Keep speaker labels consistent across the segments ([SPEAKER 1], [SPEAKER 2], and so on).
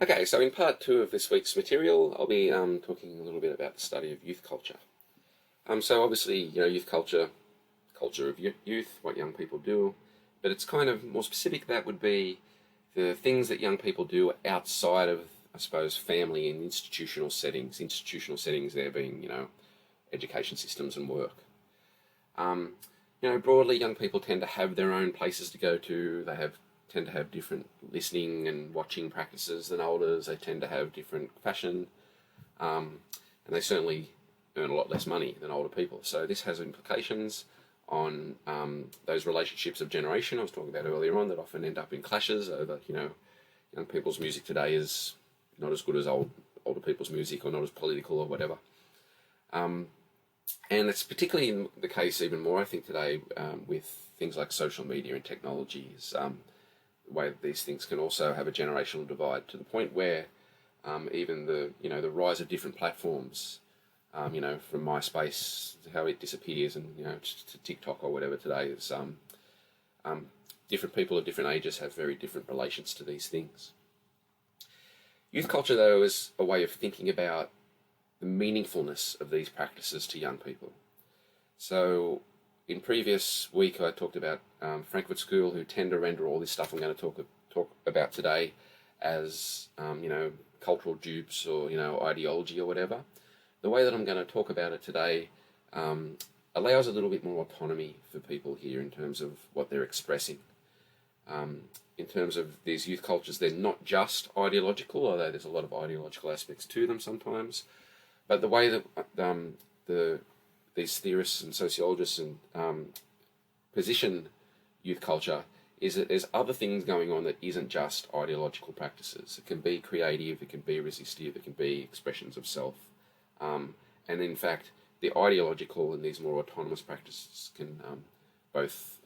[SPEAKER 1] Okay, so in part two of this week's material, I'll be talking a little bit about the study of youth culture. So obviously, youth culture, culture of youth, what young people do, but it's kind of more specific. That would be the things that young people do outside of, I suppose, family and institutional settings. Institutional settings there being, education systems and work. Broadly, young people tend to have their own places to go to. They tend to have different listening and watching practices than elders. They tend to have different fashion, and they certainly earn a lot less money than older people. So this has implications on those relationships of generation I was talking about earlier on that often end up in clashes over, young people's music today is not as good as older people's music, or not as political or whatever. And it's particularly the case even more, I think, today with things like social media and technologies. The way that these things can also have a generational divide to the point where even the rise of different platforms, from MySpace, how it disappears, and to TikTok or whatever today is different people of different ages have very different relations to these things. Youth culture, though, is a way of thinking about the meaningfulness of these practices to young people. So in previous week I talked about Frankfurt School, who tend to render all this stuff I'm going to talk about today as cultural dupes or ideology or whatever. The way that I'm going to talk about it today allows a little bit more autonomy for people here in terms of what they're expressing. In terms of these youth cultures, they're not just ideological, although there's a lot of ideological aspects to them sometimes. But the way that these theorists and sociologists position youth culture is that there's other things going on that isn't just ideological practices. It can be creative, it can be resistive, it can be expressions of self. And in fact, the ideological and these more autonomous practices can both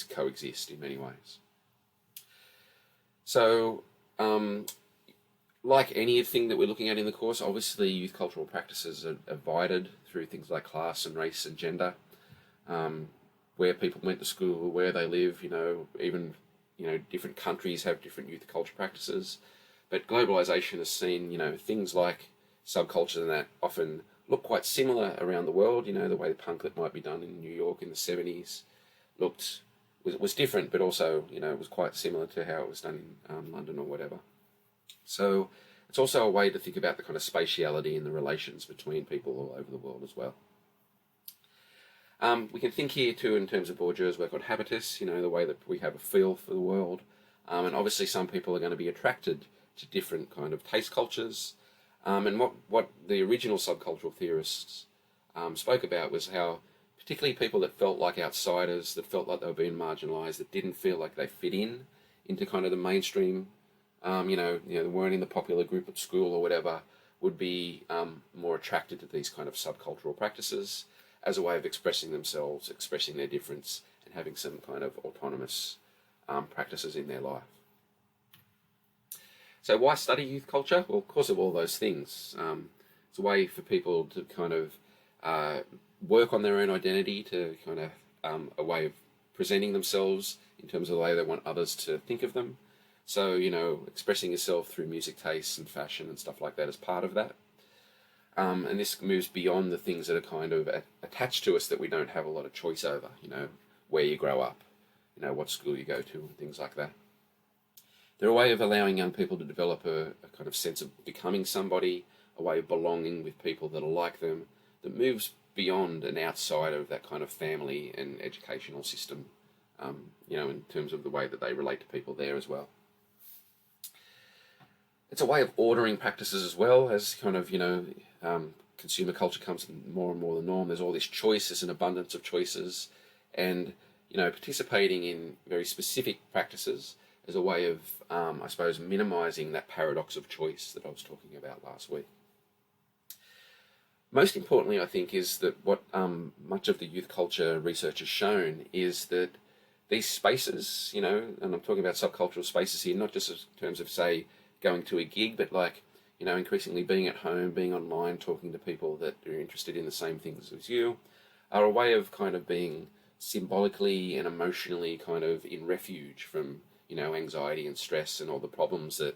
[SPEAKER 1] coexist in many ways. So, like anything that we're looking at in the course, obviously youth cultural practices are divided through things like class and race and gender, where people went to school, where they live, even different countries have different youth culture practices. But globalization has seen, things like subcultures and that often look quite similar around the world. The way the punk that might be done in New York in the 70s was different, but also, it was quite similar to how it was done in London or whatever. So it's also a way to think about the kind of spatiality and the relations between people all over the world as well. We can think here too in terms of Bourdieu's work on habitus, the way that we have a feel for the world. And obviously some people are going to be attracted to different kind of taste cultures. And what the original subcultural theorists spoke about was how particularly people that felt like outsiders, that felt like they were being marginalised, that didn't feel like they fit into kind of the mainstream, they weren't in the popular group at school or whatever, would be more attracted to these kind of subcultural practices as a way of expressing themselves, expressing their difference, and having some kind of autonomous practices in their life. So why study youth culture? Well, because of all those things. It's a way for people to kind of work on their own identity, to kind of a way of presenting themselves in terms of the way they want others to think of them. So, expressing yourself through music tastes and fashion and stuff like that is part of that. And this moves beyond the things that are kind of attached to us that we don't have a lot of choice over, where you grow up, what school you go to and things like that. They're a way of allowing young people to develop a kind of sense of becoming somebody, a way of belonging with people that are like them, that moves beyond and outside of that kind of family and educational system, in terms of the way that they relate to people there as well. It's a way of ordering practices as well, as kind of, consumer culture comes more and more the norm. There's all this choice, there's an abundance of choices, and, participating in very specific practices as a way of, I suppose, minimising that paradox of choice that I was talking about last week. Most importantly, I think, is that what much of the youth culture research has shown is that these spaces, and I'm talking about subcultural spaces here, not just in terms of, say, going to a gig, but like, increasingly being at home, being online, talking to people that are interested in the same things as you, are a way of kind of being symbolically and emotionally kind of in refuge from, anxiety and stress and all the problems that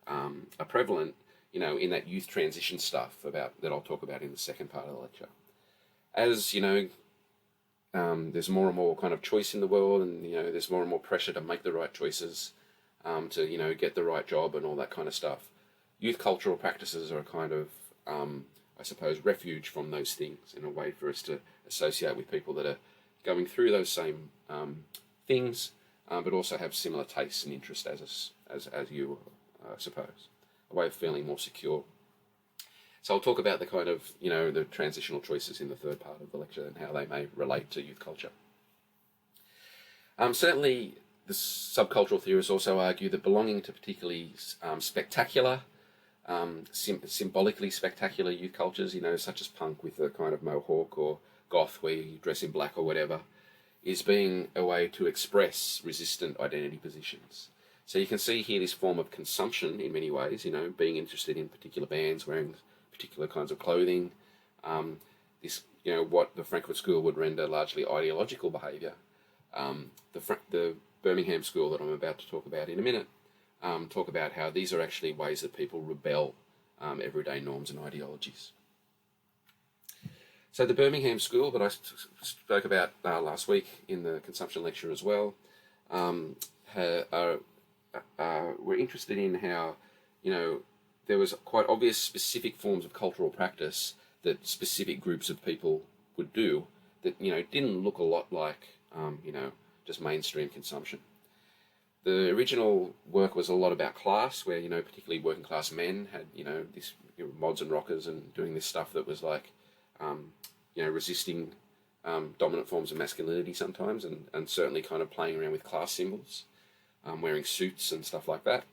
[SPEAKER 1] are prevalent, in that youth transition stuff about that I'll talk about in the second part of the lecture. As there's more and more kind of choice in the world, and there's more and more pressure to make the right choices, to get the right job and all that kind of stuff. Youth cultural practices are a kind of, I suppose, refuge from those things, in a way for us to associate with people that are going through those same things, but also have similar tastes and interests as us, as you, I suppose. A way of feeling more secure. So I'll talk about the kind of, the transitional choices in the third part of the lecture and how they may relate to youth culture. Certainly, the subcultural theorists also argue that belonging to particularly spectacular, symbolically spectacular youth cultures, such as punk with a kind of mohawk, or goth where you dress in black or whatever, is being a way to express resistant identity positions. So you can see here this form of consumption in many ways, being interested in particular bands, wearing particular kinds of clothing, this, what the Frankfurt School would render largely ideological behaviour. The Birmingham School that I'm about to talk about in a minute talk about how these are actually ways that people rebel everyday norms and ideologies. So the Birmingham School that I spoke about last week in the consumption lecture as well, we're interested in how, there was quite obvious specific forms of cultural practice that specific groups of people would do that, didn't look a lot like, just mainstream consumption. The original work was a lot about class, where, particularly working class men had, this mods and rockers and doing this stuff that was like, resisting dominant forms of masculinity sometimes, and certainly kind of playing around with class symbols, wearing suits and stuff like that.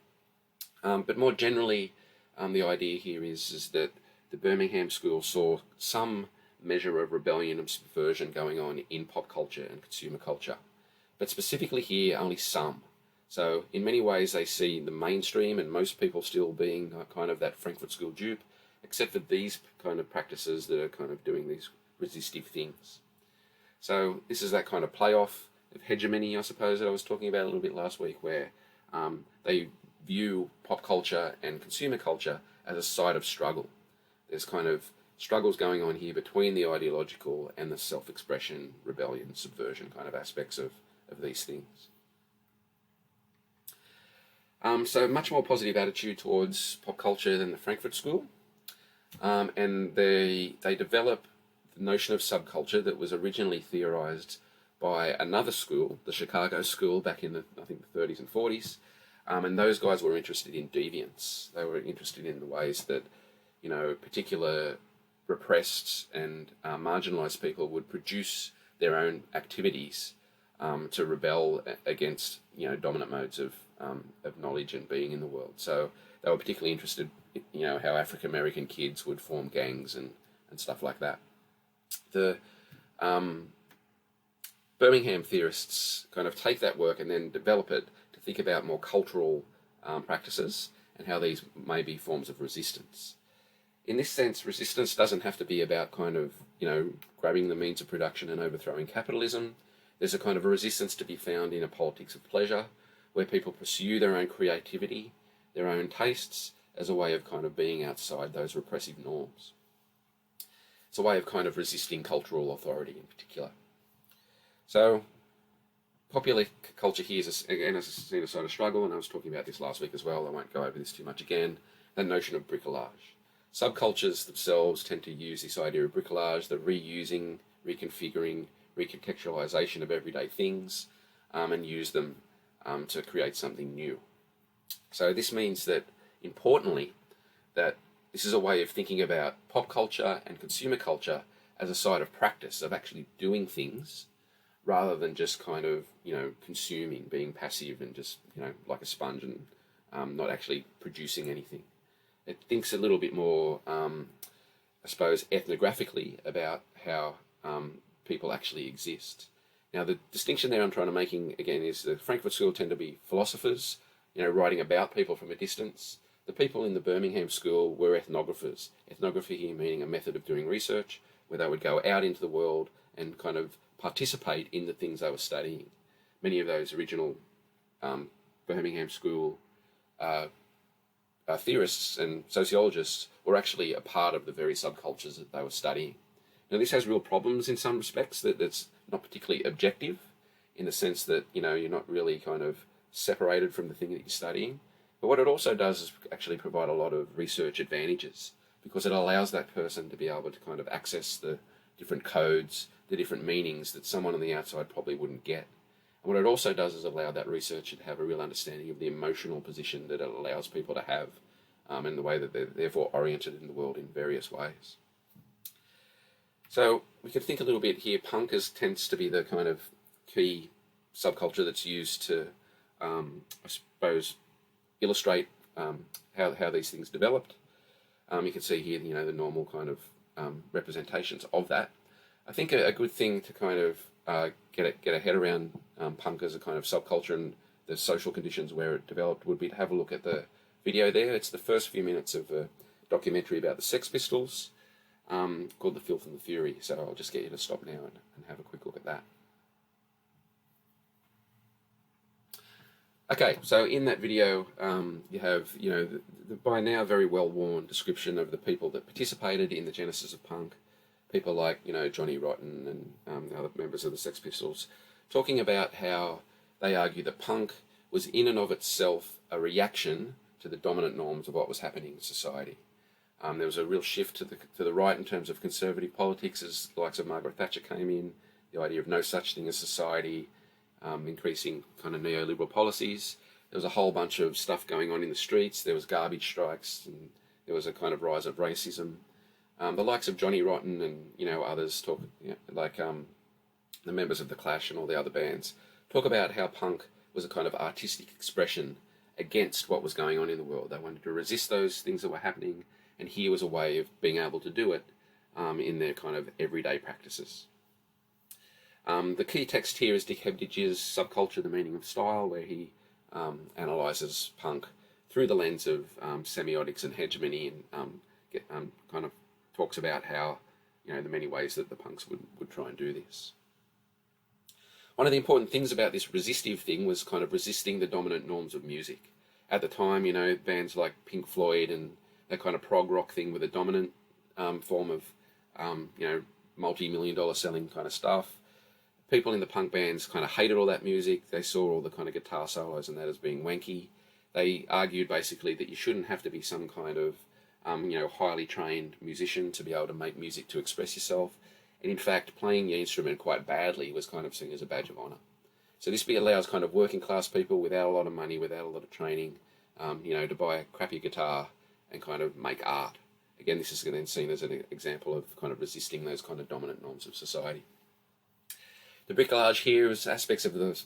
[SPEAKER 1] But more generally, the idea here is that the Birmingham School saw some measure of rebellion and subversion going on in pop culture and consumer culture. But specifically here, only some. So in many ways, they see the mainstream and most people still being kind of that Frankfurt School dupe, except for these kind of practices that are kind of doing these resistive things. So this is that kind of playoff of hegemony, I suppose, that I was talking about a little bit last week, where they view pop culture and consumer culture as a site of struggle. There's kind of struggles going on here between the ideological and the self-expression, rebellion, subversion kind of aspects of these things. So much more positive attitude towards pop culture than the Frankfurt School. And they develop the notion of subculture that was originally theorized by another school, the Chicago School, back in the 30s and 40s. And those guys were interested in deviance. They were interested in the ways that, particular repressed and marginalized people would produce their own activities to rebel against, dominant modes of knowledge and being in the world. So they were particularly interested, how African American kids would form gangs and stuff like that. The Birmingham theorists kind of take that work and then develop it to think about more cultural practices and how these may be forms of resistance. In this sense, resistance doesn't have to be about kind of, grabbing the means of production and overthrowing capitalism. There's a kind of a resistance to be found in a politics of pleasure, where people pursue their own creativity, their own tastes, as a way of kind of being outside those repressive norms. It's a way of kind of resisting cultural authority in particular. So, popular culture here is, again, as seen a sort of struggle, and I was talking about this last week as well, I won't go over this too much again, that notion of bricolage. Subcultures themselves tend to use this idea of bricolage, the reusing, reconfiguring, recontextualization of everyday things, and use them to create something new. So this means that, importantly, that this is a way of thinking about pop culture and consumer culture as a side of practice, of actually doing things, rather than just kind of, consuming, being passive and just, like a sponge and not actually producing anything. It thinks a little bit more, I suppose, ethnographically about how people actually exist. Now, the distinction there I'm trying to making, again, is the Frankfurt School tend to be philosophers, writing about people from a distance. The people in the Birmingham School were ethnographers. Ethnography here meaning a method of doing research, where they would go out into the world and kind of participate in the things they were studying. Many of those original Birmingham School theorists and sociologists were actually a part of the very subcultures that they were studying. Now, this has real problems in some respects, that's not particularly objective, in the sense that, you're not really kind of separated from the thing that you're studying. But what it also does is actually provide a lot of research advantages, because it allows that person to be able to kind of access the different codes, the different meanings that someone on the outside probably wouldn't get. And what it also does is allow that researcher to have a real understanding of the emotional position that it allows people to have, and the way that they're therefore oriented in the world in various ways. So we can think a little bit here. Punk tends to be the kind of key subculture that's used to, I suppose, illustrate how these things developed. You can see here, the normal kind of representations of that. I think a good thing to kind of get a head around punk as a kind of subculture and the social conditions where it developed would be to have a look at the video there. It's the first few minutes of a documentary about the Sex Pistols, called The Filth and the Fury. So I'll just get you to stop now and have a quick look at that. Okay, so in that video, you have, the by now very well-worn description of the people that participated in the genesis of punk. People like, Johnny Rotten and other members of the Sex Pistols, talking about how they argue that punk was in and of itself a reaction to the dominant norms of what was happening in society. There was a real shift to the right in terms of conservative politics as the likes of Margaret Thatcher came in, the idea of no such thing as society, increasing kind of neoliberal policies. There was a whole bunch of stuff going on in the streets. There was garbage strikes, and there was a kind of rise of racism. The likes of Johnny Rotten and others talk, like the members of the Clash and all the other bands, talk about how punk was a kind of artistic expression against what was going on in the world. They wanted to resist those things that were happening, and here was a way of being able to do it in their kind of everyday practices. The key text here is Dick Hebdige's Subculture, The Meaning of Style, where he analyses punk through the lens of semiotics and hegemony, and kind of talks about how, the many ways that the punks would try and do this. One of the important things about this resistive thing was kind of resisting the dominant norms of music. At the time, bands like Pink Floyd and that kind of prog rock thing were the dominant form of, multi-million-dollar selling kind of stuff. People in the punk bands kind of hated all that music. They saw all the kind of guitar solos and that as being wanky. They argued basically that you shouldn't have to be some kind of, highly trained musician to be able to make music to express yourself. And in fact, playing your instrument quite badly was kind of seen as a badge of honour. So this allows kind of working class people without a lot of money, without a lot of training, to buy a crappy guitar and kind of make art. Again, this is then seen as an example of kind of resisting those kind of dominant norms of society. The bricolage here is aspects of the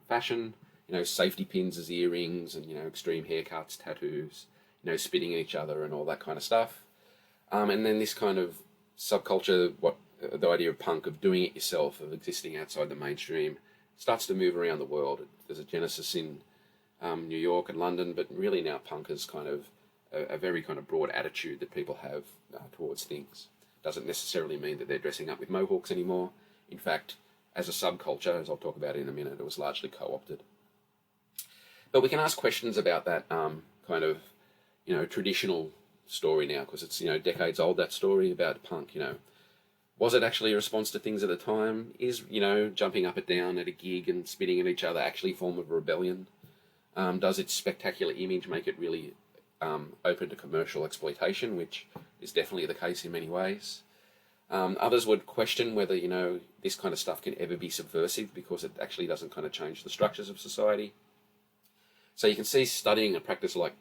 [SPEAKER 1] fashion, safety pins as earrings and, extreme haircuts, tattoos, spitting at each other and all that kind of stuff. And then this kind of subculture, the idea of punk, of doing it yourself, of existing outside the mainstream, starts to move around the world. There's a genesis in New York and London, but really now punk is kind of a very kind of broad attitude that people have towards things. Doesn't necessarily mean that they're dressing up with mohawks anymore. In fact, as a subculture, as I'll talk about in a minute, it was largely co-opted. But we can ask questions about that kind of, traditional story now, because it's, decades old, that story about punk, Was it actually a response to things at the time? Is, jumping up and down at a gig and spitting at each other actually a form of rebellion? Does its spectacular image make it really open to commercial exploitation, which is definitely the case in many ways? Others would question whether, this kind of stuff can ever be subversive because it actually doesn't kind of change the structures of society. So you can see studying a practice like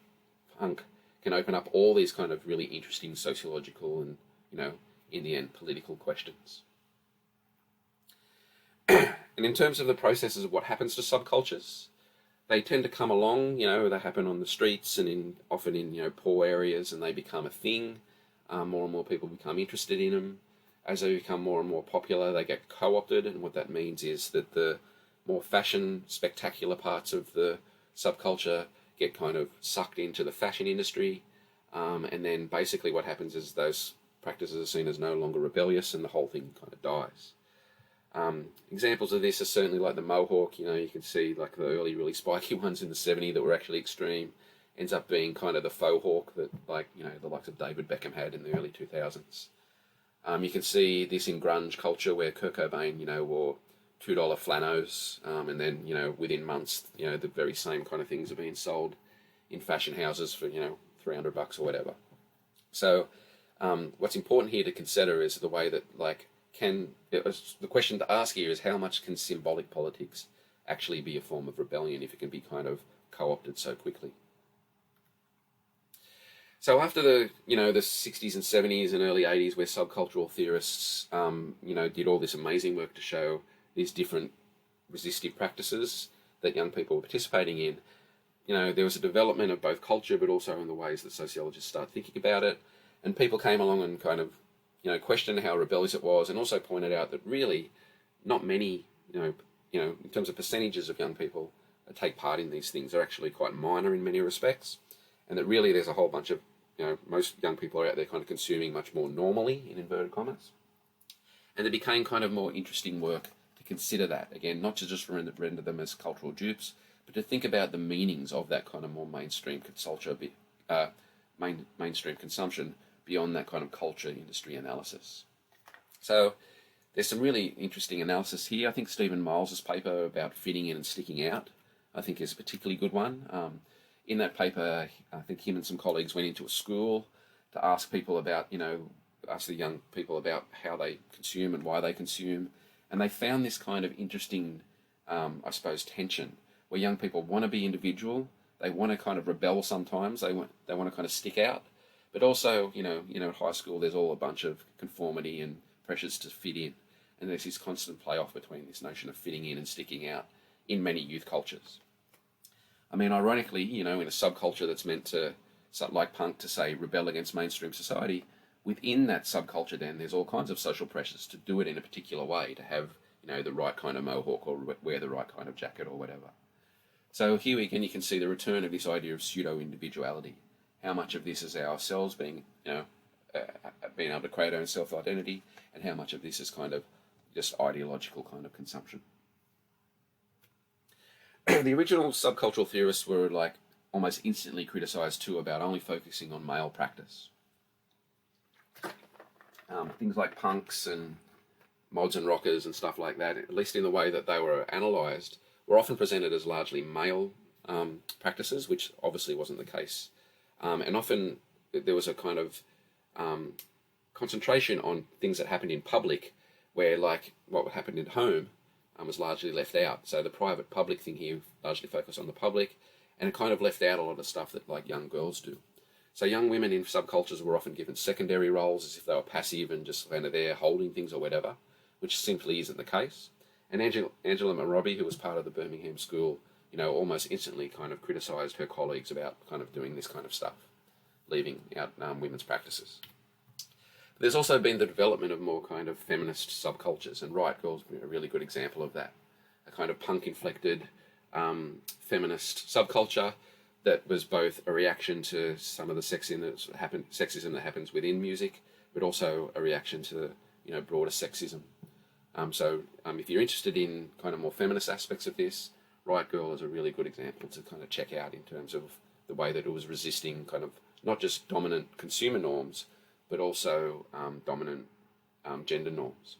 [SPEAKER 1] punk can open up all these kind of really interesting sociological and, in the end, political questions. And in terms of the processes of what happens to subcultures, they tend to come along, they happen on the streets and often in, poor areas, and they become a thing. More and more people become interested in them. As they become more and more popular, they get co-opted, and what that means is that the more fashion, spectacular parts of the subculture get kind of sucked into the fashion industry, and then basically what happens is those practices are seen as no longer rebellious, and the whole thing kind of dies. Examples of this are certainly like the mohawk. You can see like the early really spiky ones in the 70s that were actually extreme, ends up being kind of the faux hawk that, like, the likes of David Beckham had in the early 2000s. You can see this in grunge culture where Kurt Cobain, wore $2 flanos, and then, within months, the very same kind of things are being sold in fashion houses for, $300 or whatever. So what's important here to consider is the way that, the question to ask here is how much can symbolic politics actually be a form of rebellion if it can be kind of co-opted so quickly? So after the 60s and 70s and early 80s, where subcultural theorists, did all this amazing work to show these different resistive practices that young people were participating in, there was a development of both culture, but also in the ways that sociologists start thinking about it. And people came along and kind of, questioned how rebellious it was, and also pointed out that really not many, in terms of percentages of young people that take part in these things are actually quite minor in many respects. And that really there's a whole bunch of, most young people are out there kind of consuming much more normally, in inverted commas. And it became kind of more interesting work to consider that, again, not to just render them as cultural dupes, but to think about the meanings of that kind of more mainstream culture, mainstream consumption beyond that kind of culture industry analysis. So there's some really interesting analysis here. I think Stephen Miles's paper about fitting in and sticking out, I think, is a particularly good one. In that paper, I think him and some colleagues went into a school to ask people about, ask the young people about how they consume and why they consume. And they found this kind of interesting, I suppose, tension where young people want to be individual. They want to kind of rebel sometimes. They want to kind of stick out. But also, at high school, there's all a bunch of conformity and pressures to fit in. And there's this constant play-off between this notion of fitting in and sticking out in many youth cultures. I mean, ironically, in a subculture that's meant to, like punk, to say rebel against mainstream society, within that subculture then there's all kinds of social pressures to do it in a particular way, to have, the right kind of mohawk or wear the right kind of jacket or whatever. So here again you can see the return of this idea of pseudo-individuality. How much of this is ourselves being, being able to create our own self-identity, and how much of this is kind of just ideological kind of consumption. The original subcultural theorists were almost instantly criticised too about only focusing on male practice. Things like punks and mods and rockers and stuff like that, at least in the way that they were analysed, were often presented as largely male practices, which obviously wasn't the case. And often there was a kind of concentration on things that happened in public, where what happened at home was largely left out. So the private public thing here largely focused on the public, and it kind of left out a lot of stuff that young girls do. So young women in subcultures were often given secondary roles as if they were passive and just kind of there holding things or whatever, which simply isn't the case. And Angela Morobi, who was part of the Birmingham school, almost instantly kind of criticised her colleagues about kind of doing this kind of stuff, leaving out women's practices. There's also been the development of more kind of feminist subcultures, and Threadgold's been a really good example of that. A kind of punk-inflected feminist subculture that was both a reaction to some of the sexism that happens within music, but also a reaction to broader sexism. So if you're interested in kind of more feminist aspects of this, Threadgold is a really good example to kind of check out in terms of the way that it was resisting kind of not just dominant consumer norms, but also dominant gender norms.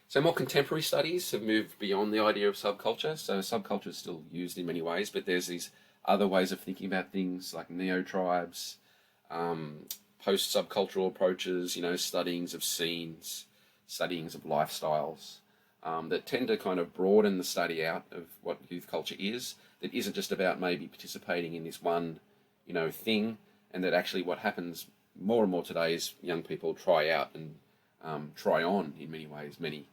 [SPEAKER 1] So more contemporary studies have moved beyond the idea of subculture. So subculture is still used in many ways, but there's these other ways of thinking about things like neo-tribes, post-subcultural approaches, studyings of scenes, studyings of lifestyles, that tend to kind of broaden the study out of what youth culture is, that isn't just about maybe participating in this one, thing, and that actually what happens more and more today is young people try out and try on in many ways, many,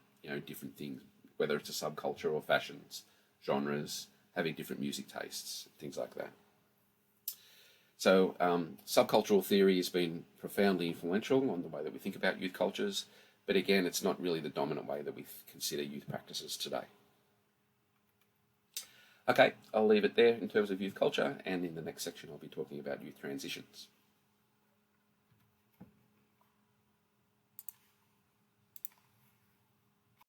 [SPEAKER 1] different things, whether it's a subculture or fashions, genres, having different music tastes, things like that. So subcultural theory has been profoundly influential on the way that we think about youth cultures, but again, it's not really the dominant way that we consider youth practices today. Okay, I'll leave it there in terms of youth culture, and in the next section I'll be talking about youth transitions.